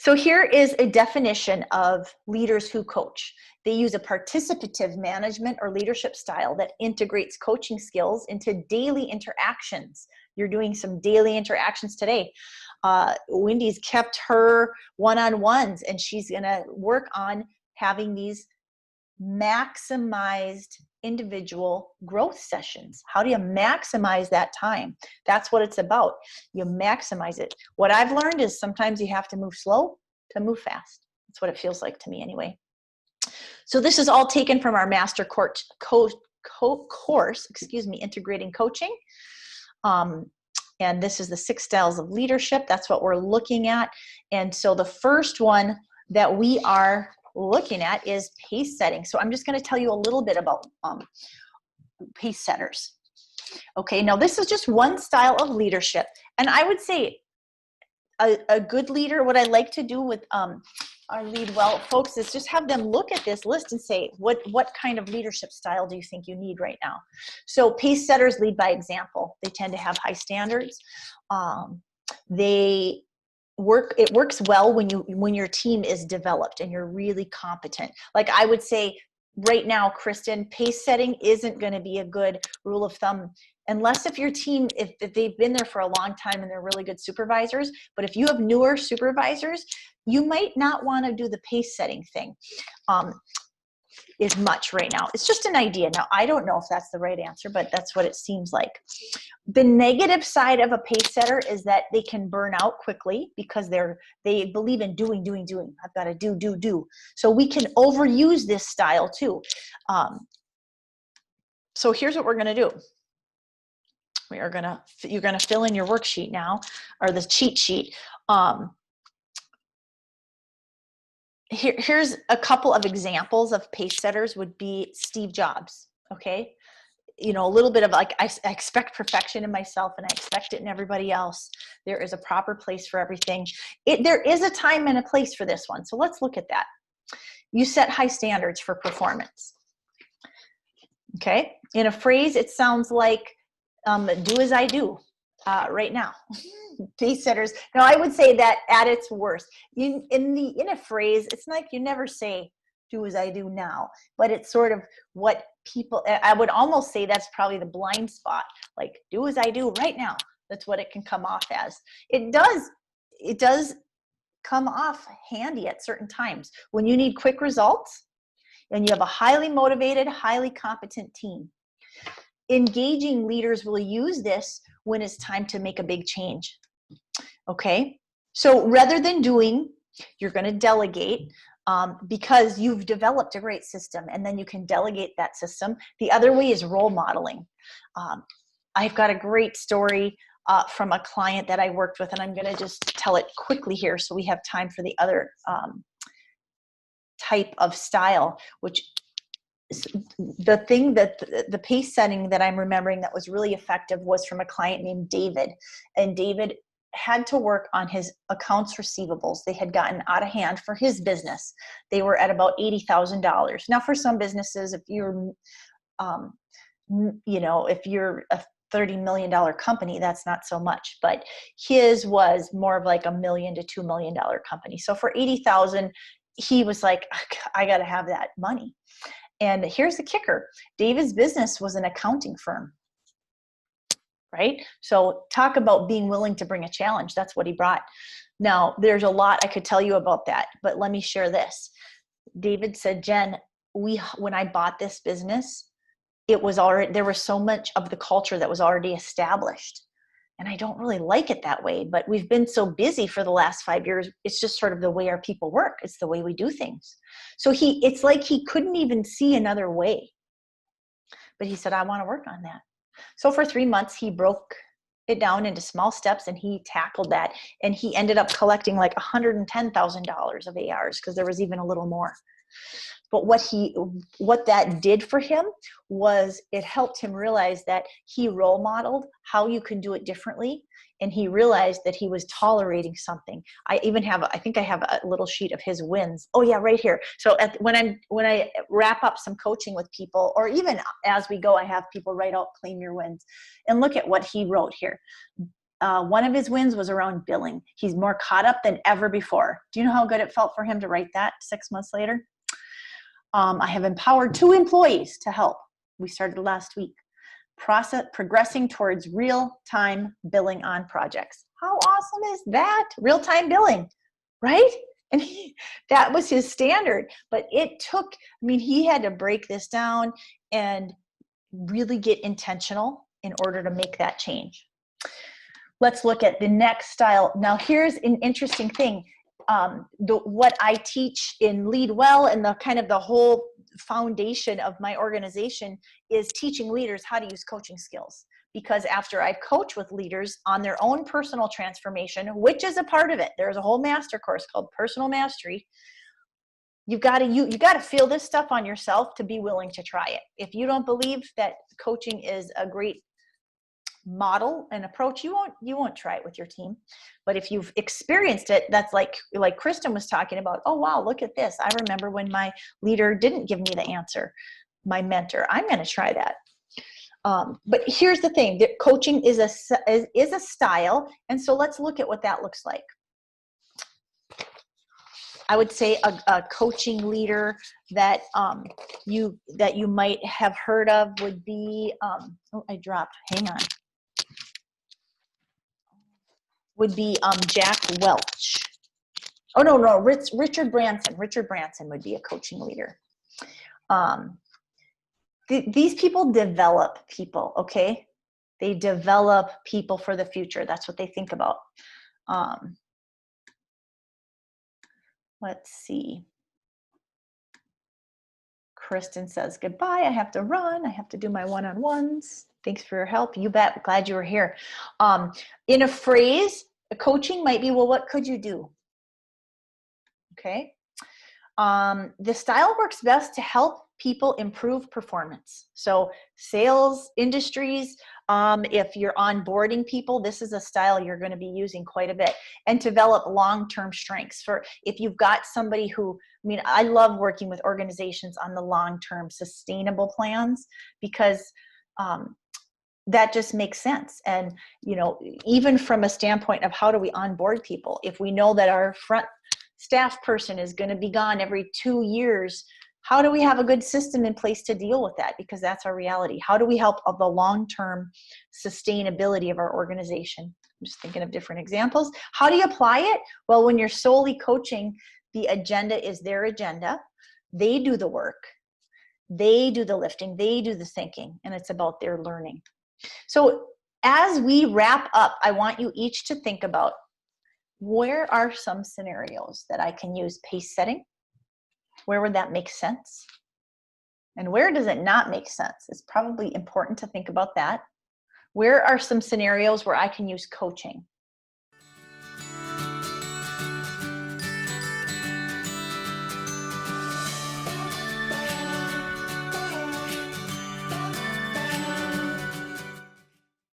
So here is a definition of leaders who coach. They use a participative management or leadership style that integrates coaching skills into daily interactions. You're doing some daily interactions today. Wendy's kept her one-on-ones, and she's going to work on having these maximized individual growth sessions. How do you maximize that time? That's what it's about. You maximize it. What I've learned is sometimes you have to move slow to move fast. That's what it feels like to me anyway. So this is all taken from our master course, Integrating Coaching. And this is the 6 styles of leadership. That's what we're looking at. And so the first one that we are looking at is pace setting. So I'm just going to tell you a little bit about pace setters. Okay, now this is just one style of leadership. And I would say a good leader, what I like to do with our Lead Well folks is just have them look at this list and say, what kind of leadership style do you think you need right now? So pace setters lead by example. They tend to have high standards. It works well when your team is developed and you're really competent. Like I would say right now, Kristen, pace setting isn't going to be a good rule of thumb unless if your team, if they've been there for a long time and they're really good supervisors. But if you have newer supervisors, you might not want to do the pace setting thing as much right now. It's just an idea. Now, I don't know if that's the right answer, but that's what it seems like. The negative side of a pace setter is that they can burn out quickly because they believe in doing. I've got to do. So we can overuse this style too. So here's what we're going to do. You're going to fill in your worksheet now, or the cheat sheet. Here's a couple of examples of pace setters would be Steve Jobs. Okay. A little bit of like, I expect perfection in myself and I expect it in everybody else. There is a proper place for everything. There is a time and a place for this one. So let's look at that. You set high standards for performance. Okay. In a phrase, it sounds like, do as I do right now. Pace setters. Now, I would say that at its worst, in a phrase, it's like you never say, do as I do now, but it's sort of what people, I would almost say that's probably the blind spot, like do as I do right now. That's what it can come off as. It does come off handy at certain times when you need quick results and you have a highly motivated, highly competent team. Engaging leaders will use this when it's time to make a big change. Okay, so rather than doing, you're going to delegate because you've developed a great system, and then you can delegate that system. The other way is role modeling. I've got a great story from a client that I worked with, and I'm going to just tell it quickly here so we have time for the other type of style, which the thing that the pace setting that I'm remembering that was really effective was from a client named David. And David had to work on his accounts receivables. They had gotten out of hand for his business. They were at about $80,000. Now, for some businesses, if you're, if you're a $30 million company, that's not so much. But his was more of like $1 million to $2 million company. So for $80,000, he was like, I got to have that money. And here's the kicker. David's business was an accounting firm, right? So talk about being willing to bring a challenge. That's what he brought. Now, there's a lot I could tell you about that, but let me share this. David said, Jen, when I bought this business, there was so much of the culture that was already established. And I don't really like it that way, but we've been so busy for the last 5 years. It's just sort of the way our people work. It's the way we do things. So it's like he couldn't even see another way. But he said, I want to work on that. So for 3 months, he broke it down into small steps and he tackled that. And he ended up collecting like $110,000 of ARs because there was even a little more. But what that did for him was it helped him realize that he role modeled how you can do it differently. And he realized that he was tolerating something. I think I have a little sheet of his wins. Oh yeah, right here. So when I wrap up some coaching with people, or even as we go, I have people write out, claim your wins, and look at what he wrote here. one of his wins was around billing. He's more caught up than ever before. Do you know how good it felt for him to write that 6 months later? I have empowered 2 employees to help. We started last week. Progressing towards real-time billing on projects. How awesome is that? Real-time billing, right? And that was his standard. But it took, I mean, he had to break this down and really get intentional in order to make that change. Let's look at the next style. Now, here's an interesting thing. What I teach in Lead Well and the kind of the whole foundation of my organization is teaching leaders how to use coaching skills. Because after I coach with leaders on their own personal transformation, which is a part of it, there's a whole master course called Personal Mastery. You got to feel this stuff on yourself to be willing to try it. If you don't believe that coaching is a great model and approach, you won't try it with your team. But if you've experienced it, that's like Kristen was talking about. Oh wow, look at this. I remember when my leader didn't give me the answer, my mentor. I'm going to try that. But here's the thing, that coaching is a style, and so let's look at what that looks like. I would say a coaching leader that you might have heard of would be oh, I dropped. Hang on. Would be Jack Welch. Oh no, Richard Branson. Richard Branson would be a coaching leader. These people develop people, okay? They develop people for the future. That's what they think about. Let's see. Kristen says, goodbye, I have to run. I have to do my one-on-ones. Thanks for your help. You bet. Glad you were here. In a phrase, coaching might be, well, what could you do? Okay. The style works best to help people improve performance. So sales industries, if you're onboarding people, this is a style you're going to be using quite a bit, and develop long-term strengths. For if you've got somebody who, I mean, I love working with organizations on the long-term sustainable plans, because that just makes sense. And, you know, even from a standpoint of how do we onboard people, if we know that our front staff person is going to be gone every 2 years, how do we have a good system in place to deal with that? Because that's our reality. How do we help of the long-term sustainability of our organization? I'm just thinking of different examples. How do you apply it? Well, when you're solely coaching, the agenda is their agenda. They do the work. They do the lifting. They do the thinking. And it's about their learning. So as we wrap up, I want you each to think about, where are some scenarios that I can use pace setting? Where would that make sense? And where does it not make sense? It's probably important to think about that. Where are some scenarios where I can use coaching?